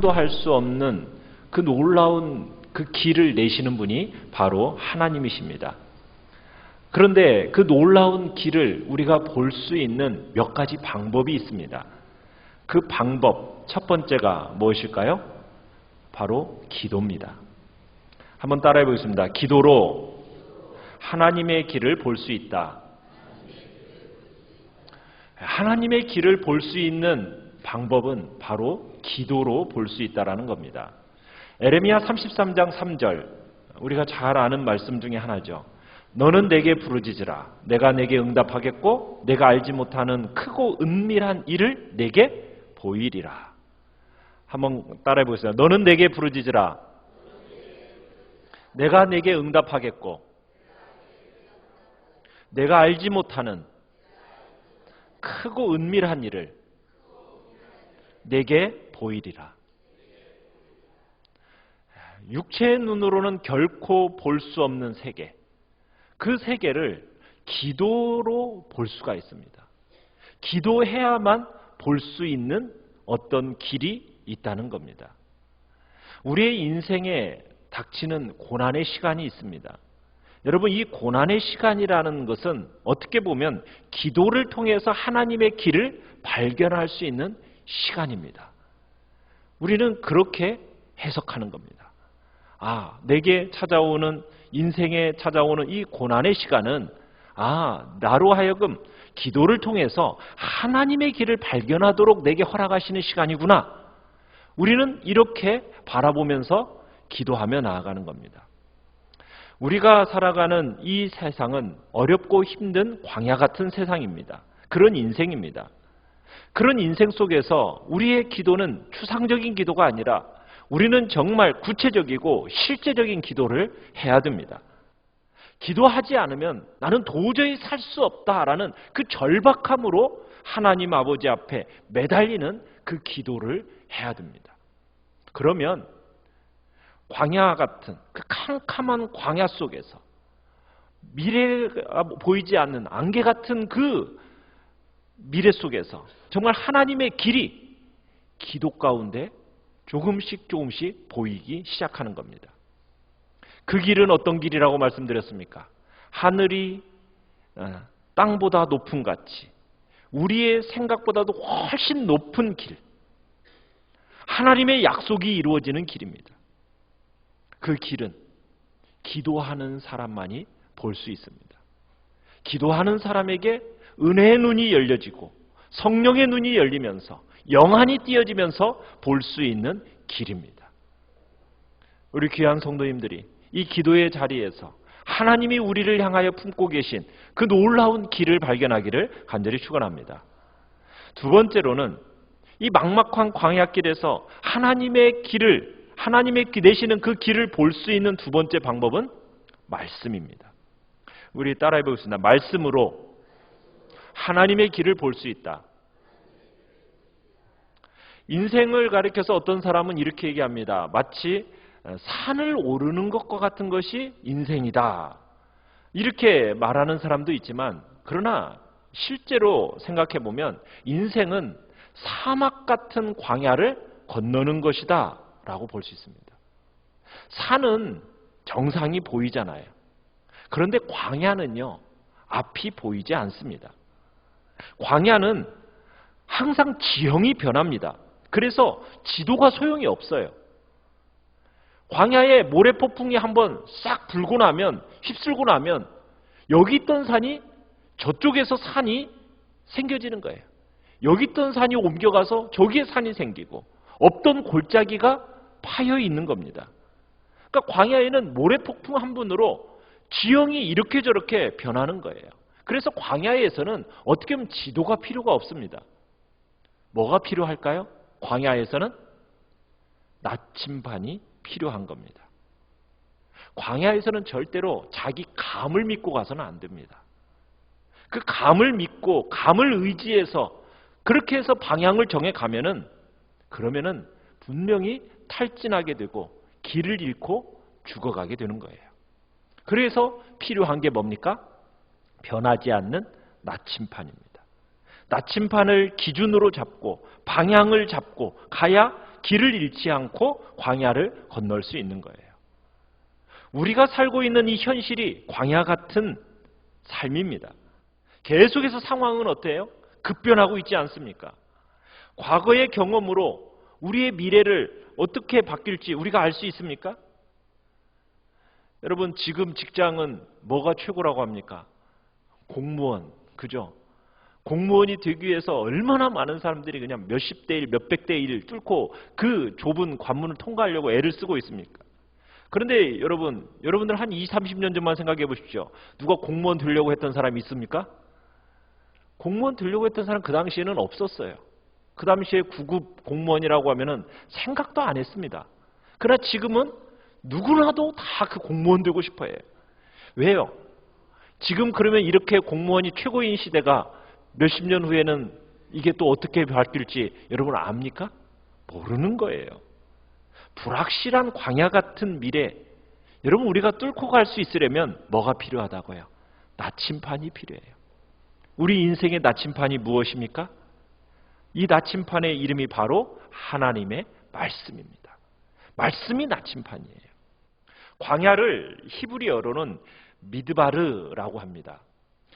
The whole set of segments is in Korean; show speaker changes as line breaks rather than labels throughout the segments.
아무도 할 수 없는 그 놀라운 그 길을 내시는 분이 바로 하나님이십니다. 그런데 그 놀라운 길을 우리가 볼 수 있는 몇 가지 방법이 있습니다. 그 방법 첫 번째가 무엇일까요? 바로 기도입니다. 한번 따라해 보겠습니다. 기도로 하나님의 길을 볼 수 있다. 하나님의 길을 볼 수 있는 방법은 바로 기도로 볼 수 있다라는 겁니다. 에레미야 33장 3절, 우리가 잘 아는 말씀 중에 하나죠. 너는 내게 부르짖으라. 내가 내게 응답하겠고 내가 알지 못하는 크고 은밀한 일을 내게 보이리라. 한번 따라해 보겠습니다. 너는 내게 부르짖으라. 내가 내게 응답하겠고 내가 알지 못하는 크고 은밀한 일을 내게 보이리라. 육체의 눈으로는 결코 볼 수 없는 세계, 그 세계를 기도로 볼 수가 있습니다. 기도해야만 볼 수 있는 어떤 길이 있다는 겁니다. 우리의 인생에 닥치는 고난의 시간이 있습니다. 여러분, 이 고난의 시간이라는 것은 어떻게 보면 기도를 통해서 하나님의 길을 발견할 수 있는 시간입니다. 우리는 그렇게 해석하는 겁니다. 내게 찾아오는, 인생에 찾아오는 이 고난의 시간은 나로 하여금 기도를 통해서 하나님의 길을 발견하도록 내게 허락하시는 시간이구나. 우리는 이렇게 바라보면서 기도하며 나아가는 겁니다. 우리가 살아가는 이 세상은 어렵고 힘든 광야 같은 세상입니다. 그런 인생입니다. 그런 인생 속에서 우리의 기도는 추상적인 기도가 아니라 우리는 정말 구체적이고 실제적인 기도를 해야 됩니다. 기도하지 않으면 나는 도저히 살 수 없다라는 그 절박함으로 하나님 아버지 앞에 매달리는 그 기도를 해야 됩니다. 그러면 광야 같은 그 캄캄한 광야 속에서 미래가 보이지 않는 안개 같은 그 미래 속에서 정말 하나님의 길이 기도 가운데 조금씩 보이기 시작하는 겁니다. 그 길은 어떤 길이라고 말씀드렸습니까? 하늘이 땅보다 높은 같이 우리의 생각보다도 훨씬 높은 길, 하나님의 약속이 이루어지는 길입니다. 그 길은 기도하는 사람만이 볼 수 있습니다. 기도하는 사람에게 은혜의 눈이 열려지고 성령의 눈이 열리면서 영안이 띄어지면서 볼 수 있는 길입니다. 우리 귀한 성도님들이 이 기도의 자리에서 하나님이 우리를 향하여 품고 계신 그 놀라운 길을 발견하기를 간절히 축원합니다. 두 번째로는 이 막막한 광야길에서 하나님의 내시는 그 길을 볼 수 있는 두 번째 방법은 말씀입니다. 우리 따라해 보겠습니다. 말씀으로 하나님의 길을 볼 수 있다. 인생을 가리켜서 어떤 사람은 이렇게 얘기합니다. 마치 산을 오르는 것과 같은 것이 인생이다. 이렇게 말하는 사람도 있지만, 그러나 실제로 생각해 보면 인생은 사막 같은 광야를 건너는 것이다 라고 볼 수 있습니다. 산은 정상이 보이잖아요. 그런데 광야는요, 앞이 보이지 않습니다. 광야는 항상 지형이 변합니다. 그래서 지도가 소용이 없어요. 광야에 모래폭풍이 한번 싹 불고 나면, 휩쓸고 나면 여기 있던 산이 저쪽에서 산이 생겨지는 거예요. 여기 있던 산이 옮겨가서 저기에 산이 생기고 없던 골짜기가 파여 있는 겁니다. 그러니까 광야에는 모래폭풍 한 번으로 지형이 이렇게 저렇게 변하는 거예요. 그래서 광야에서는 어떻게 보면 지도가 필요가 없습니다. 뭐가 필요할까요? 광야에서는 나침반이 필요한 겁니다. 광야에서는 절대로 자기 감을 믿고 가서는 안 됩니다. 그 감을 믿고 감을 의지해서 그렇게 해서 방향을 정해 가면은, 그러면은 분명히 탈진하게 되고 길을 잃고 죽어가게 되는 거예요. 그래서 필요한 게 뭡니까? 변하지 않는 나침판입니다. 나침판을 기준으로 잡고 방향을 잡고 가야 길을 잃지 않고 광야를 건널 수 있는 거예요. 우리가 살고 있는 이 현실이 광야 같은 삶입니다. 계속해서 상황은 어때요? 급변하고 있지 않습니까? 과거의 경험으로 우리의 미래를 어떻게 바뀔지 우리가 알 수 있습니까? 여러분, 지금 직장은 뭐가 최고라고 합니까? 공무원, 그죠? 공무원이 되기 위해서 얼마나 많은 사람들이 그냥 몇십 대 일, 몇백 대 일 뚫고 그 좁은 관문을 통과하려고 애를 쓰고 있습니까? 그런데 여러분들 한 20, 30년 전만 생각해 보십시오. 누가 공무원 되려고 했던 사람이 있습니까? 공무원 되려고 했던 사람 그 당시에는 없었어요. 그 당시에 9급 공무원이라고 하면은 생각도 안 했습니다. 그러나 지금은 누구나도 다 그 공무원 되고 싶어 해요. 왜요? 지금 그러면 이렇게 공무원이 최고인 시대가 몇십 년 후에는 이게 또 어떻게 바뀔지 여러분 압니까? 모르는 거예요. 불확실한 광야 같은 미래, 여러분 우리가 뚫고 갈 수 있으려면 뭐가 필요하다고요? 나침판이 필요해요. 우리 인생의 나침판이 무엇입니까? 이 나침판의 이름이 바로 하나님의 말씀입니다. 말씀이 나침판이에요. 광야를 히브리어로는 미드바르라고 합니다.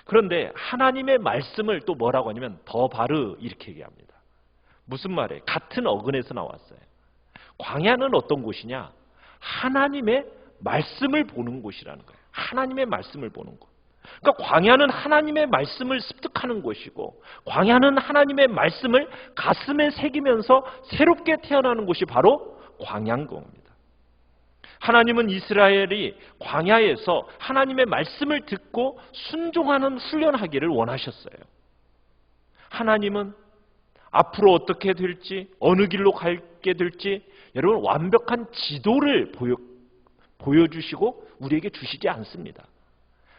그런데 하나님의 말씀을 또 뭐라고 하냐면 더바르 이렇게 얘기합니다. 무슨 말이에요? 같은 어근에서 나왔어요. 광야는 어떤 곳이냐? 하나님의 말씀을 보는 곳이라는 거예요. 하나님의 말씀을 보는 곳. 그러니까 광야는 하나님의 말씀을 습득하는 곳이고, 광야는 하나님의 말씀을 가슴에 새기면서 새롭게 태어나는 곳이 바로 광야인 겁니다. 하나님은 이스라엘이 광야에서 하나님의 말씀을 듣고 순종하는 훈련하기를 원하셨어요. 하나님은 앞으로 어떻게 될지, 어느 길로 가게 될지 여러분 완벽한 지도를 보여주시고 우리에게 주시지 않습니다.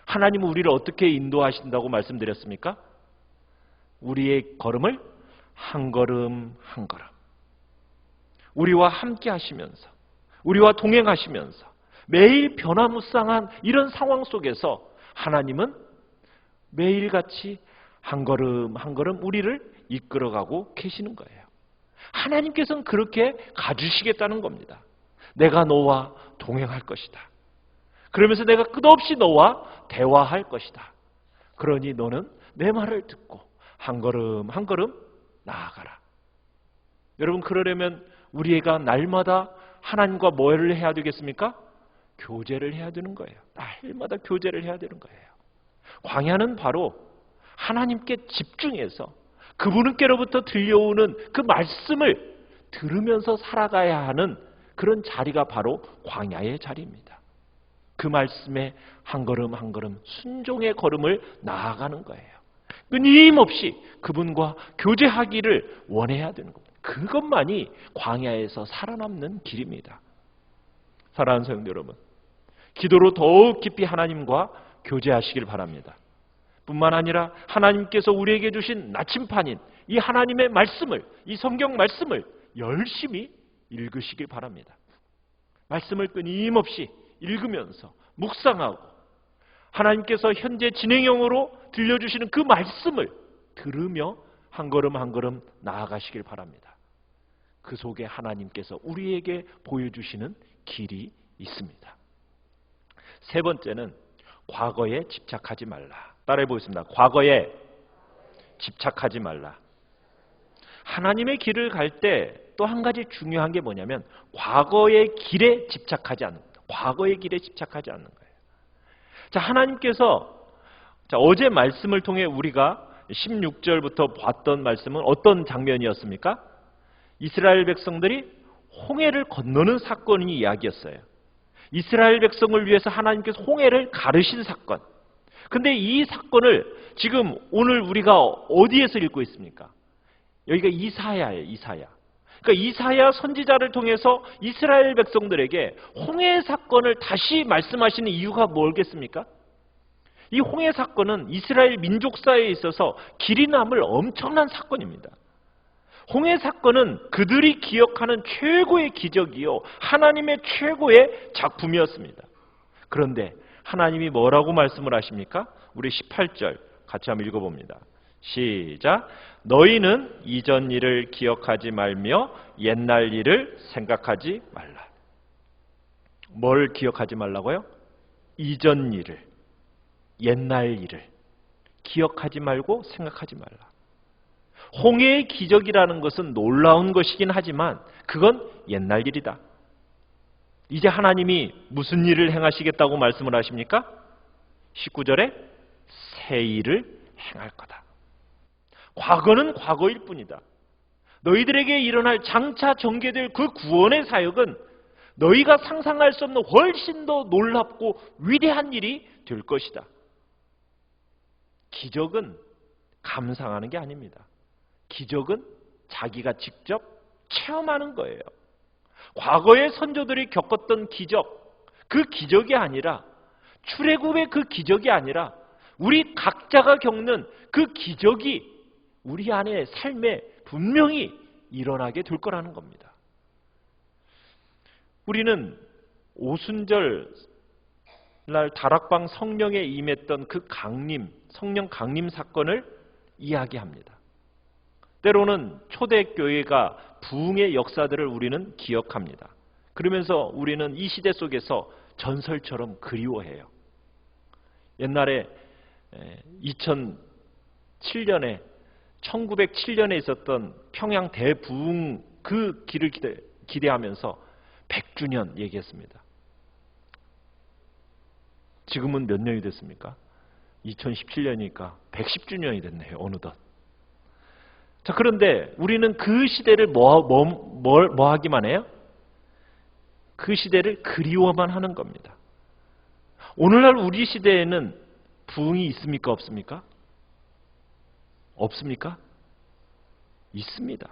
하나님은 우리를 어떻게 인도하신다고 말씀드렸습니까? 우리의 걸음을 한 걸음 한 걸음 우리와 함께 하시면서, 우리와 동행하시면서 매일 변화무쌍한 이런 상황 속에서 하나님은 매일같이 한 걸음 한 걸음 우리를 이끌어가고 계시는 거예요. 하나님께서는 그렇게 가주시겠다는 겁니다. 내가 너와 동행할 것이다. 그러면서 내가 끝없이 너와 대화할 것이다. 그러니 너는 내 말을 듣고 한 걸음 한 걸음 나아가라. 여러분, 그러려면 우리가 날마다 하나님과 뭐를 해야 되겠습니까? 교제를 해야 되는 거예요. 날마다 교제를 해야 되는 거예요. 광야는 바로 하나님께 집중해서 그분께로부터 들려오는 그 말씀을 들으면서 살아가야 하는 그런 자리가 바로 광야의 자리입니다. 그 말씀에 한 걸음 한 걸음 순종의 걸음을 나아가는 거예요. 끊임없이 그분과 교제하기를 원해야 되는 겁니다. 그것만이 광야에서 살아남는 길입니다. 사랑하는 성도 여러분, 기도로 더욱 깊이 하나님과 교제하시길 바랍니다. 뿐만 아니라 하나님께서 우리에게 주신 나침판인 이 하나님의 말씀을, 이 성경 말씀을 열심히 읽으시길 바랍니다. 말씀을 끊임없이 읽으면서 묵상하고 하나님께서 현재 진행형으로 들려주시는 그 말씀을 들으며 한 걸음 한 걸음 나아가시길 바랍니다. 그 속에 하나님께서 우리에게 보여주시는 길이 있습니다. 세 번째는 과거에 집착하지 말라. 따라해 보겠습니다. 과거에 집착하지 말라. 하나님의 길을 갈 때 또 한 가지 중요한 게 뭐냐면 과거의 길에 집착하지 않는 거예요. 과거의 길에 집착하지 않는 거예요. 자, 하나님께서 어제 말씀을 통해 우리가 16절부터 봤던 말씀은 어떤 장면이었습니까? 이스라엘 백성들이 홍해를 건너는 사건이 이야기였어요. 이스라엘 백성을 위해서 하나님께서 홍해를 가르신 사건. 근데 이 사건을 지금 오늘 우리가 어디에서 읽고 있습니까? 여기가 이사야예요. 이사야. 그러니까 이사야 선지자를 통해서 이스라엘 백성들에게 홍해 사건을 다시 말씀하시는 이유가 뭐겠습니까? 이 홍해 사건은 이스라엘 민족사에 있어서 길이 남을 엄청난 사건입니다. 홍해 사건은 그들이 기억하는 최고의 기적이요, 하나님의 최고의 작품이었습니다. 그런데 하나님이 뭐라고 말씀을 하십니까? 우리 18절 같이 한번 읽어봅니다. 시작. 너희는 이전 일을 기억하지 말며 옛날 일을 생각하지 말라. 뭘 기억하지 말라고요? 이전 일을, 옛날 일을 기억하지 말고 생각하지 말라. 홍해의 기적이라는 것은 놀라운 것이긴 하지만 그건 옛날 일이다. 이제 하나님이 무슨 일을 행하시겠다고 말씀을 하십니까? 19절에 새 일을 행할 거다. 과거는 과거일 뿐이다. 너희들에게 일어날 장차 전개될 그 구원의 사역은 너희가 상상할 수 없는 훨씬 더 놀랍고 위대한 일이 될 것이다. 기적은 감상하는 게 아닙니다. 기적은 자기가 직접 체험하는 거예요. 과거의 선조들이 겪었던 기적, 그 기적이 아니라, 출애굽의 그 기적이 아니라 우리 각자가 겪는 그 기적이 우리 안의 삶에 분명히 일어나게 될 거라는 겁니다. 우리는 오순절 날 다락방 성령에 임했던 그 성령 강림 사건을 이야기합니다. 때로는 초대교회가 부흥의 역사들을 우리는 기억합니다. 그러면서 우리는 이 시대 속에서 전설처럼 그리워해요. 옛날에 1907년에 있었던 평양 대부흥 그 길을 기대하면서 100주년 얘기했습니다. 지금은 몇 년이 됐습니까? 2017년이니까 110주년이 됐네요. 어느덧. 자, 그런데 우리는 그 시대를 뭐 하기만 해요? 그 시대를 그리워만 하는 겁니다. 오늘날 우리 시대에는 부흥이 있습니까? 없습니까? 없습니까? 있습니다.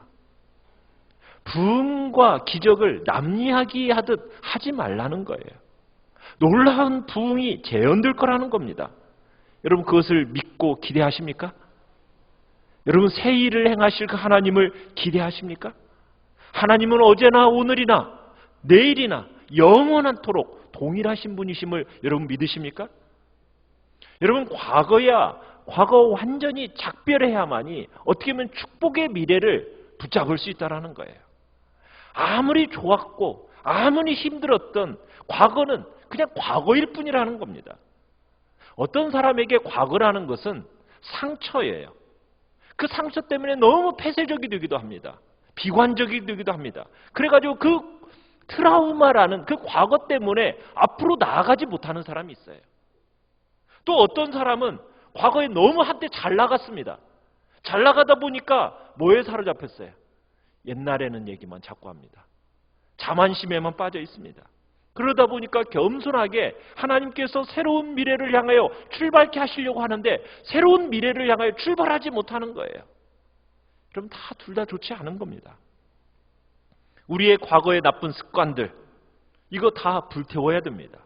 부흥과 기적을 남 이야기 하듯 하지 말라는 거예요. 놀라운 부흥이 재현될 거라는 겁니다. 여러분 그것을 믿고 기대하십니까? 여러분 새 일을 행하실 그 하나님을 기대하십니까? 하나님은 어제나 오늘이나 내일이나 영원한토록 동일하신 분이심을 여러분 믿으십니까? 여러분 과거 완전히 작별해야만이 어떻게 보면 축복의 미래를 붙잡을 수 있다는 거예요. 아무리 좋았고 아무리 힘들었던 과거는 그냥 과거일 뿐이라는 겁니다. 어떤 사람에게 과거라는 것은 상처예요. 그 상처 때문에 너무 폐쇄적이 되기도 합니다. 비관적이 되기도 합니다. 그래가지고 그 트라우마라는 그 과거 때문에 앞으로 나아가지 못하는 사람이 있어요. 또 어떤 사람은 과거에 너무 한때 잘 나갔습니다. 잘 나가다 보니까 뭐에 사로잡혔어요? 옛날에는 얘기만 자꾸 합니다. 자만심에만 빠져 있습니다. 그러다 보니까 겸손하게 하나님께서 새로운 미래를 향하여 출발케 하시려고 하는데 새로운 미래를 향하여 출발하지 못하는 거예요. 그럼 둘 다 좋지 않은 겁니다. 우리의 과거의 나쁜 습관들 이거 다 불태워야 됩니다.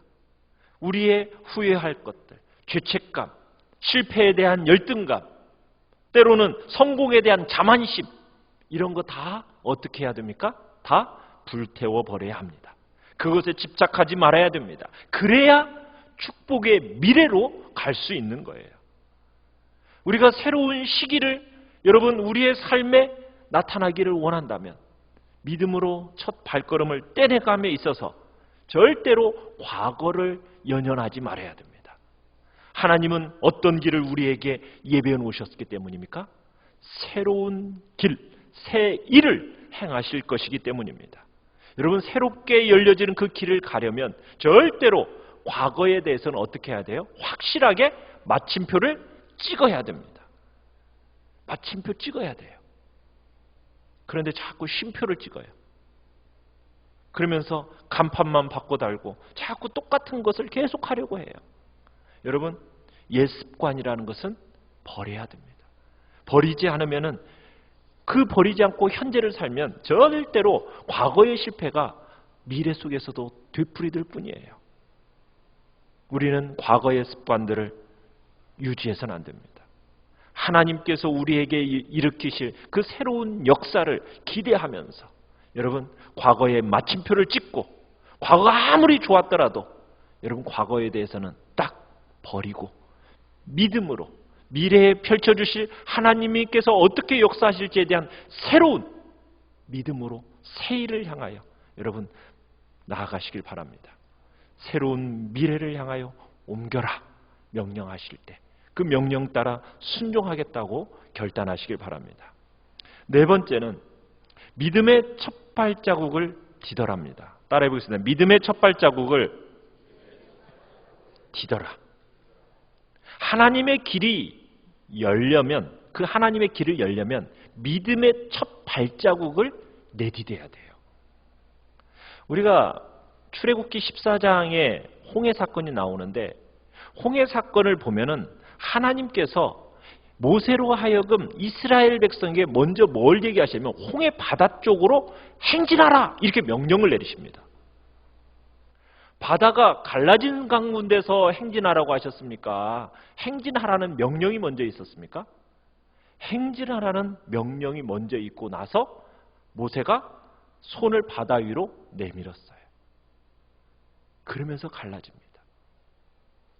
우리의 후회할 것들, 죄책감, 실패에 대한 열등감, 때로는 성공에 대한 자만심 이런 거 다 어떻게 해야 됩니까? 다 불태워 버려야 합니다. 그것에 집착하지 말아야 됩니다. 그래야 축복의 미래로 갈 수 있는 거예요. 우리가 새로운 시기를 여러분 우리의 삶에 나타나기를 원한다면 믿음으로 첫 발걸음을 떼내감에 있어서 절대로 과거를 연연하지 말아야 됩니다. 하나님은 어떤 길을 우리에게 예배해 놓으셨기 때문입니까? 새로운 길, 새 일을 행하실 것이기 때문입니다. 여러분 새롭게 열려지는 그 길을 가려면 절대로 과거에 대해서는 어떻게 해야 돼요? 확실하게 마침표를 찍어야 됩니다. 마침표 찍어야 돼요. 그런데 자꾸 쉼표를 찍어요. 그러면서 간판만 바꿔 달고 자꾸 똑같은 것을 계속하려고 해요. 여러분 옛 습관이라는 것은 버려야 됩니다. 버리지 않으면은 버리지 않고 현재를 살면 절대로 과거의 실패가 미래 속에서도 되풀이될 뿐이에요. 우리는 과거의 습관들을 유지해서는 안 됩니다. 하나님께서 우리에게 일으키실 그 새로운 역사를 기대하면서 여러분 과거의 마침표를 찍고 과거가 아무리 좋았더라도 여러분 과거에 대해서는 딱 버리고 믿음으로 미래에 펼쳐주실 하나님께서 어떻게 역사하실지에 대한 새로운 믿음으로 새 일을 향하여 여러분 나아가시길 바랍니다. 새로운 미래를 향하여 옮겨라 명령하실 때 그 명령 따라 순종하겠다고 결단하시길 바랍니다. 네 번째는 믿음의 첫 발자국을 디더랍니다. 따라해 보겠습니다. 믿음의 첫 발자국을 디더라. 하나님의 길이 열려면, 그 하나님의 길을 열려면 믿음의 첫 발자국을 내디뎌야 돼요. 우리가 출애굽기 14장에 홍해 사건이 나오는데, 홍해 사건을 보면은 하나님께서 모세로 하여금 이스라엘 백성에게 먼저 뭘 얘기하시냐면 홍해 바다 쪽으로 행진하라 이렇게 명령을 내리십니다. 바다가 갈라진 가운데서 행진하라고 하셨습니까? 행진하라는 명령이 먼저 있었습니까? 행진하라는 명령이 먼저 있고 나서 모세가 손을 바다 위로 내밀었어요. 그러면서 갈라집니다.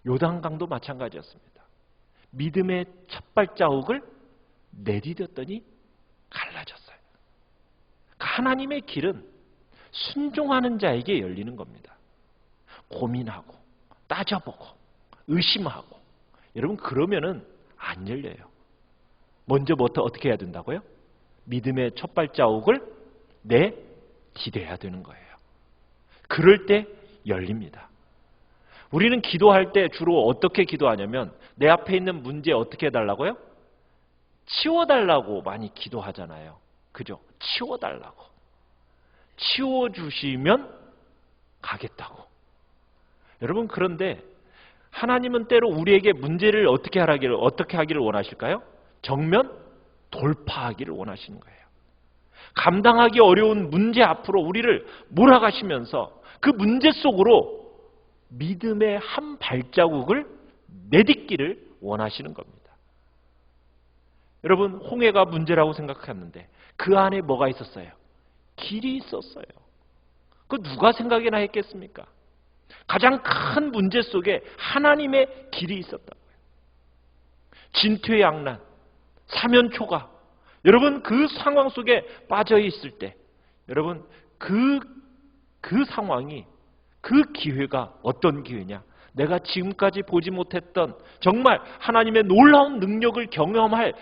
요단강도 마찬가지였습니다. 믿음의 첫 발자국을 내디뎠더니 갈라졌어요. 하나님의 길은 순종하는 자에게 열리는 겁니다. 고민하고 따져보고 의심하고 여러분 그러면은 안 열려요. 먼저부터 어떻게 해야 된다고요? 믿음의 첫 발자국을 내디뎌야 되는 거예요. 그럴 때 열립니다. 우리는 기도할 때 주로 어떻게 기도하냐면 내 앞에 있는 문제 어떻게 해달라고요? 치워달라고 많이 기도하잖아요. 그죠? 치워달라고. 치워주시면 가겠다고. 여러분 그런데 하나님은 때로 우리에게 문제를 어떻게 하기를 원하실까요? 정면 돌파하기를 원하시는 거예요. 감당하기 어려운 문제 앞으로 우리를 몰아가시면서 그 문제 속으로 믿음의 한 발자국을 내딛기를 원하시는 겁니다. 여러분 홍해가 문제라고 생각했는데 그 안에 뭐가 있었어요? 길이 있었어요. 그 누가 생각이나 했겠습니까? 가장 큰 문제 속에 하나님의 길이 있었다고요. 진퇴양난, 사면초가 여러분 그 상황 속에 빠져 있을 때 여러분 그 상황이 그 기회가 어떤 기회냐? 내가 지금까지 보지 못했던 정말 하나님의 놀라운 능력을 경험할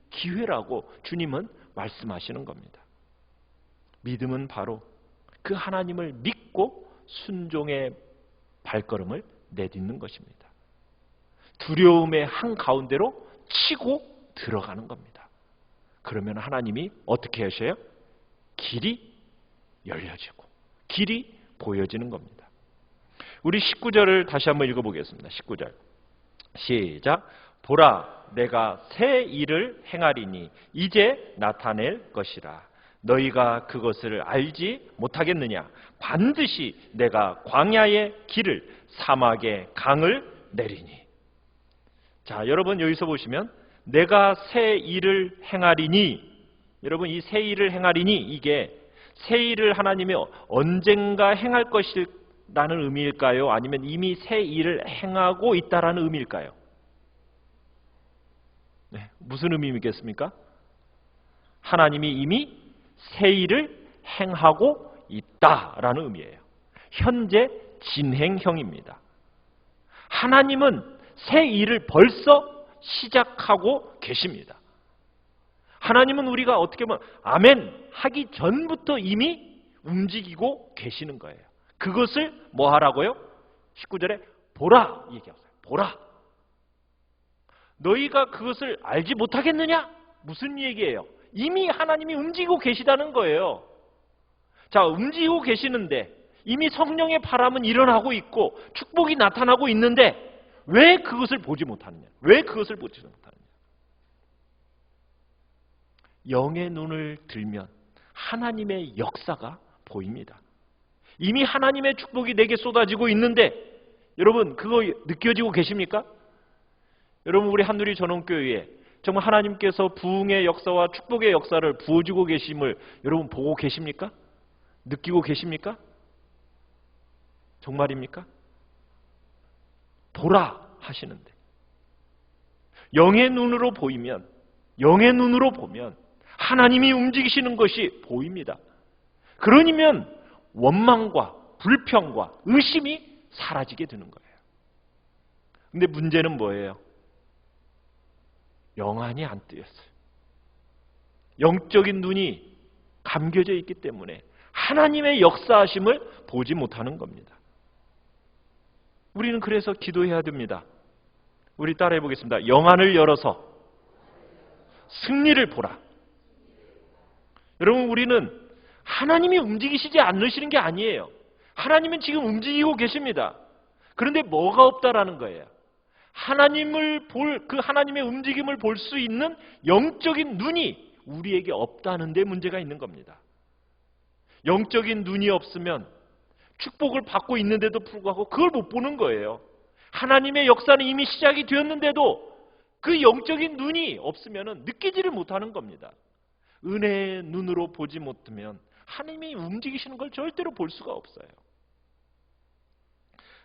기회라고 주님은 말씀하시는 겁니다. 믿음은 바로 그 하나님을 믿고 순종의 발걸음을 내딛는 것입니다. 두려움의 한가운데로 치고 들어가는 겁니다. 그러면 하나님이 어떻게 하셔요? 길이 열려지고 길이 보여지는 겁니다. 우리 19절을 다시 한번 읽어보겠습니다. 19절 시작. 보라 내가 새 일을 행하리니 이제 나타낼 것이라. 너희가 그것을 알지 못하겠느냐? 반드시 내가 광야의 길을 사막의 강을 내리니. 자, 여러분 여기서 보시면 내가 새 일을 행하리니, 여러분 이 새 일을 행하리니 이게 새 일을 하나님이 언젠가 행할 것이라는 의미일까요? 아니면 이미 새 일을 행하고 있다라는 의미일까요? 네, 무슨 의미겠습니까? 하나님이 이미 새 일을 행하고 있다라는 의미예요. 현재 진행형입니다. 하나님은 새 일을 벌써 시작하고 계십니다. 하나님은 우리가 어떻게 보면 아멘 하기 전부터 이미 움직이고 계시는 거예요. 그것을 뭐 하라고요? 19절에 보라 얘기하세요. 보라. 너희가 그것을 알지 못하겠느냐? 무슨 얘기예요? 이미 하나님이 움직이고 계시다는 거예요. 자, 움직이고 계시는데 이미 성령의 바람은 일어나고 있고 축복이 나타나고 있는데 왜 그것을 보지 못하느냐? 왜 그것을 보지 못하느냐? 영의 눈을 들면 하나님의 역사가 보입니다. 이미 하나님의 축복이 내게 쏟아지고 있는데 여러분 그거 느껴지고 계십니까? 여러분 우리 한누리 전원교회에 정말 하나님께서 부흥의 역사와 축복의 역사를 부어주고 계심을 여러분 보고 계십니까? 느끼고 계십니까? 정말입니까? 보라 하시는데 영의 눈으로 보이면, 영의 눈으로 보면 하나님이 움직이시는 것이 보입니다. 그러면 원망과 불평과 의심이 사라지게 되는 거예요. 근데 문제는 뭐예요? 영안이 안 뜨였어요. 영적인 눈이 감겨져 있기 때문에 하나님의 역사하심을 보지 못하는 겁니다. 우리는 그래서 기도해야 됩니다. 우리 따라해 보겠습니다. 영안을 열어서 승리를 보라. 여러분, 우리는 하나님이 움직이시지 않으시는 게 아니에요. 하나님은 지금 움직이고 계십니다. 그런데 뭐가 없다라는 거예요. 그 하나님의 움직임을 볼 수 있는 영적인 눈이 우리에게 없다는 데 문제가 있는 겁니다. 영적인 눈이 없으면 축복을 받고 있는데도 불구하고 그걸 못 보는 거예요. 하나님의 역사는 이미 시작이 되었는데도 그 영적인 눈이 없으면 느끼지를 못하는 겁니다. 은혜의 눈으로 보지 못하면 하나님이 움직이시는 걸 절대로 볼 수가 없어요.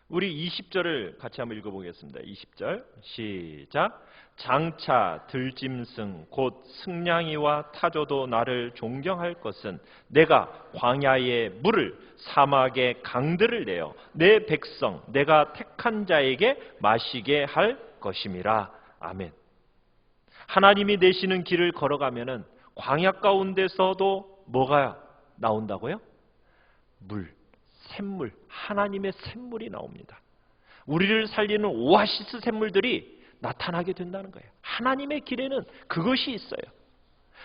우리 20절을 같이 한번 읽어보겠습니다. 20절 시작. 장차 들짐승 곧 승냥이와 타조도 나를 존경할 것은 내가 광야의 물을 사막의 강들을 내어 내 백성 내가 택한 자에게 마시게 할 것임이라. 아멘. 하나님이 내시는 길을 걸어가면은 광야 가운데서도 뭐가 나온다고요? 물, 샘물, 하나님의 샘물이 나옵니다. 우리를 살리는 오아시스 샘물들이 나타나게 된다는 거예요. 하나님의 길에는 그것이 있어요.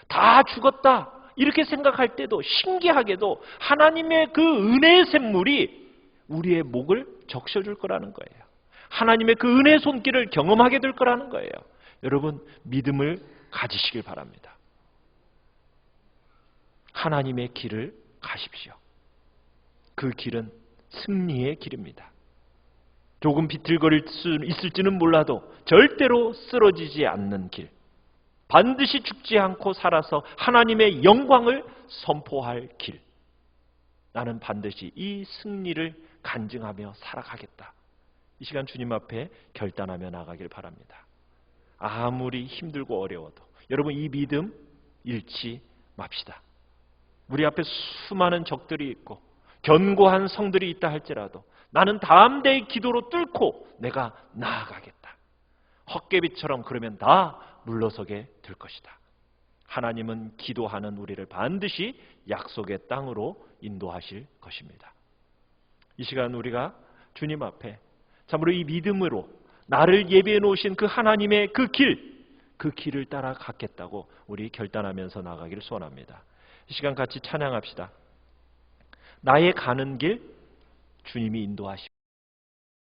다 죽었다 이렇게 생각할 때도 신기하게도 하나님의 그 은혜의 샘물이 우리의 목을 적셔줄 거라는 거예요. 하나님의 그 은혜의 손길을 경험하게 될 거라는 거예요. 여러분, 믿음을 가지시길 바랍니다. 하나님의 길을 가십시오. 그 길은 승리의 길입니다. 조금 비틀거릴 수 있을지는 몰라도 절대로 쓰러지지 않는 길. 반드시 죽지 않고 살아서 하나님의 영광을 선포할 길. 나는 반드시 이 승리를 간증하며 살아가겠다. 이 시간 주님 앞에 결단하며 나가길 바랍니다. 아무리 힘들고 어려워도 여러분, 이 믿음 잃지 맙시다. 우리 앞에 수많은 적들이 있고 견고한 성들이 있다 할지라도 나는 다음 대의 기도로 뚫고 내가 나아가겠다. 헛개비처럼 그러면 다 물러서게 될 것이다. 하나님은 기도하는 우리를 반드시 약속의 땅으로 인도하실 것입니다. 이 시간 우리가 주님 앞에 참으로 이 믿음으로 나를 예비해 놓으신 그 하나님의 그 길을 따라 갔겠다고 우리 결단하면서 나가기를 소원합니다. 이 시간 같이 찬양합시다. 나의 가는 길 주님이 인도하시고